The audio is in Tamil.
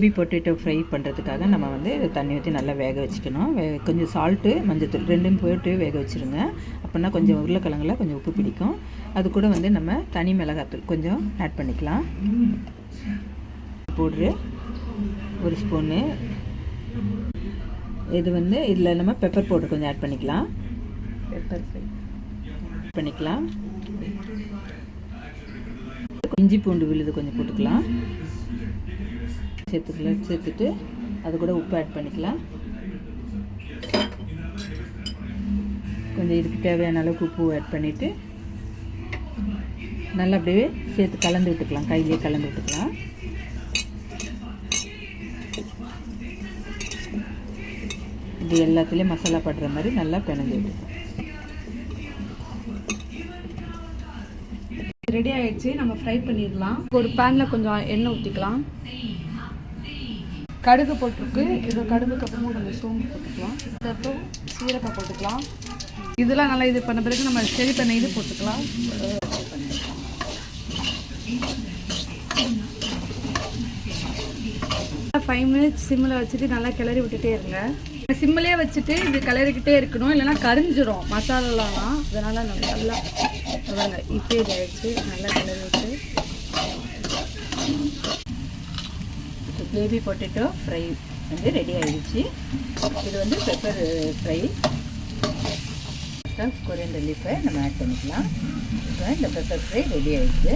பேபி பொட்டேட்டோ ஃப்ரை பண்ணுறதுக்காக நம்ம வந்து தண்ணி ஊற்றி நல்லா வேக வச்சுக்கணும். கொஞ்சம் சால்ட்டு மஞ்சத்தூள் ரெண்டும் போட்டு வேக வச்சுருங்க. அப்போனா கொஞ்சம் உருளைக்கிழங்குல கொஞ்சம் உப்பு பிடிக்கும். அது கூட வந்து நம்ம தனி மிளகாத்தூள் கொஞ்சம் ஆட் பண்ணிக்கலாம். Powder 1 spoon. இது வந்து இதில் நம்ம பெப்பர் பவுடர் கொஞ்சம் ஆட் பண்ணிக்கலாம். பெப்பர் ஃப்ரை பண்ணிக்கலாம். இஞ்சி பூண்டு விழுது கொஞ்சம் போட்டுக்கலாம். சேர்த்துட்டு அது கூட உப்பு ஆட் பண்ணிக்கலாம். கொஞ்சம் இதுக்கு தேவையான அளவுக்கு உப்பு ஆட் பண்ணிவிட்டு நல்லா அப்படியே சேர்த்து கலந்து விட்டுக்கலாம். கையிலே கலந்து விட்டுக்கலாம். இது எல்லாத்துலேயும் மசாலா படுற மாதிரி நல்லா பிணைஞ்சு விட்டுக்கலாம். ரெடி ஆயிடுச்சு. நம்ம ஃப்ரை பண்ணிடலாம். ஒரு பேனில் கொஞ்சம் எண்ணெய் ஊற்றிக்கலாம். கடுகு போட்டிருக்கு. இது கடுகுக்கு அப்புறமா கொஞ்சம் சோம்பு போட்டுக்கலாம். அதுக்கப்புறம் சீரக்காய் போட்டுக்கலாம். இதெல்லாம் நல்லா இது பண்ண பிறகு நம்ம செடி பண்ண இது போட்டுக்கலாம். 5 மினிட்ஸ் சிம்மில் வச்சுட்டு நல்லா கிளறி விட்டுட்டே இருங்க. சிம்மிலே வச்சுட்டு இது கிளறிக்கிட்டே இருக்கணும், இல்லைன்னா கரிஞ்சிரும் மசாலாலாம். அதனால் நல்லா இப்போ இது ஆயிடுச்சு. நல்லா கிளறி விட்டு பேபி பொட்டேட்டோ ஃப்ரை வந்து ரெடி ஆகிடுச்சு. இது வந்து பெப்பர் ஃப்ரை. கொரியண்டர் லீஃபை நம்ம ஆட் பண்ணிக்கலாம். இப்போ இந்த பெப்பர் ஃப்ரை ரெடி ஆகிடுச்சு.